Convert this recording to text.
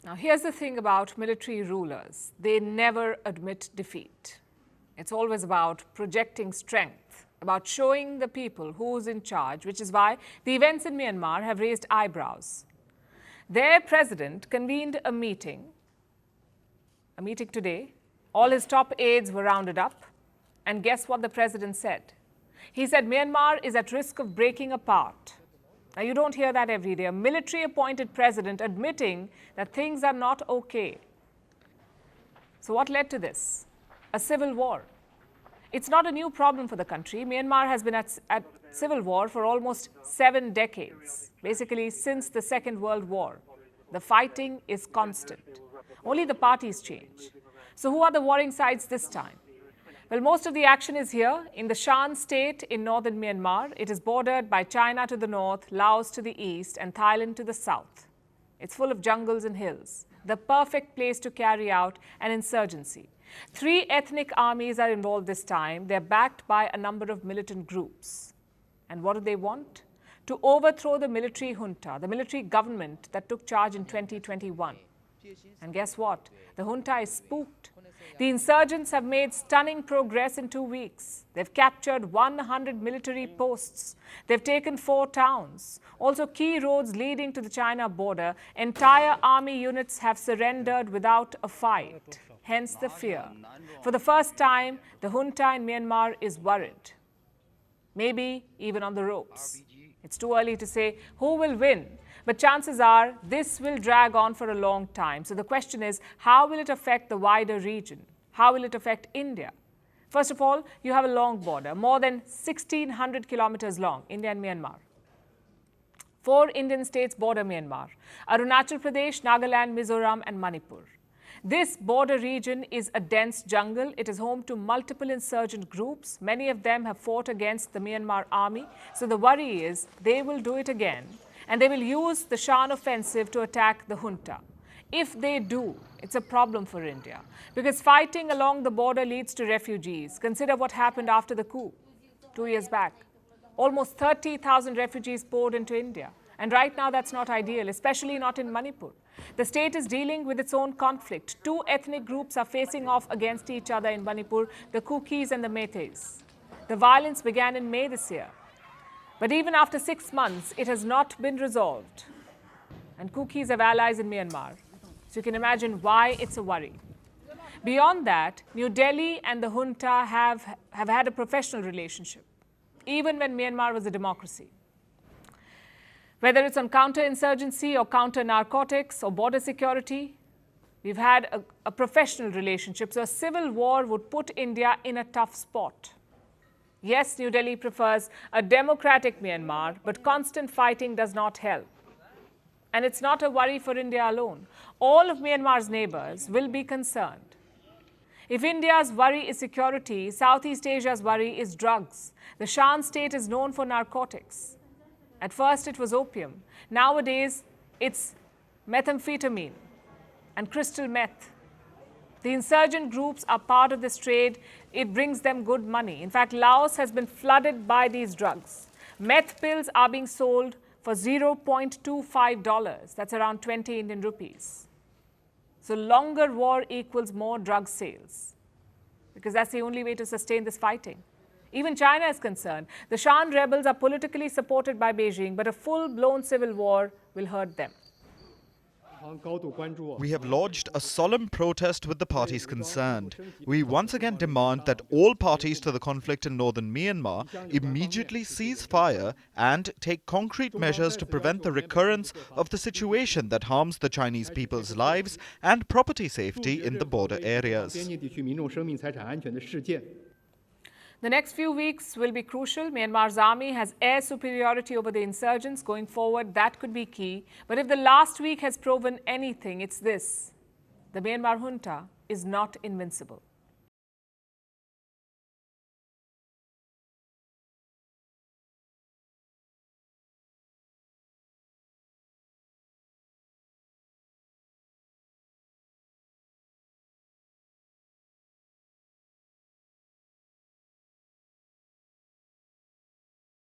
Now, here's the thing about military rulers. They never admit defeat. It's always about projecting strength, about showing the people who's in charge, which is why the events in Myanmar have raised eyebrows. Their president convened a meeting today. All his top aides were rounded up. And guess what the president said? He said Myanmar is at risk of breaking apart. Now, you don't hear that every day. A military-appointed president admitting that things are not okay. So what led to this? A civil war. It's not a new problem for the country. Myanmar has been at civil war for almost 7 decades, basically since the Second World War. The fighting is constant. Only the parties change. So who are the warring sides this time? Well, most of the action is here in the Shan state in northern Myanmar. It is bordered by China to the north, Laos to the east, and Thailand to the south. It's full of jungles and hills, the perfect place to carry out an insurgency. 3 ethnic armies are involved this time. They're backed by a number of militant groups. And what do they want? To overthrow the military junta, the military government that took charge in 2021. And guess what? The junta is spooked. The insurgents have made stunning progress in 2 weeks. They've captured 100 military posts. They've taken 4 towns. Also, key roads leading to the China border. Entire army units have surrendered without a fight. Hence the fear. For the first time, the junta in Myanmar is worried. Maybe even on the ropes. It's too early to say who will win. But chances are this will drag on for a long time. So the question is, how will it affect the wider region? How will it affect India? First of all, you have a long border, more than 1,600 kilometers long, India and Myanmar. 4 Indian states border Myanmar: Arunachal Pradesh, Nagaland, Mizoram, and Manipur. This border region is a dense jungle. It is home to multiple insurgent groups. Many of them have fought against the Myanmar army. So the worry is they will do it again. And they will use the Shan offensive to attack the junta. If they do, it's a problem for India, because fighting along the border leads to refugees. Consider what happened after the coup 2 years back. Almost 30,000 refugees poured into India. And right now, that's not ideal, especially not in Manipur. The state is dealing with its own conflict. 2 ethnic groups are facing off against each other in Manipur, the Kukis and the Meiteis. The violence began in May this year. But even after 6 months, it has not been resolved. And Kukis have allies in Myanmar. So you can imagine why it's a worry. Beyond that, New Delhi and the junta have had a professional relationship, even when Myanmar was a democracy. Whether it's on counter-insurgency or counter-narcotics or border security, we've had a professional relationship. So a civil war would put India in a tough spot. Yes, New Delhi prefers a democratic Myanmar, but constant fighting does not help. And it's not a worry for India alone. All of Myanmar's neighbors will be concerned. If India's worry is security, Southeast Asia's worry is drugs. The Shan state is known for narcotics. At first, it was opium. Nowadays, it's methamphetamine and crystal meth. The insurgent groups are part of this trade. It brings them good money. In fact, Laos has been flooded by these drugs. Meth pills are being sold for $0.25. That's around 20 Indian rupees. So longer war equals more drug sales, because that's the only way to sustain this fighting. Even China is concerned. The Shan rebels are politically supported by Beijing, but a full-blown civil war will hurt them. We have lodged a solemn protest with the parties concerned. We once again demand that all parties to the conflict in northern Myanmar immediately cease fire and take concrete measures to prevent the recurrence of the situation that harms the Chinese people's lives and property safety in the border areas. The next few weeks will be crucial. Myanmar's army has air superiority over the insurgents. Going forward, that could be key. But if the last week has proven anything, it's this: the Myanmar junta is not invincible.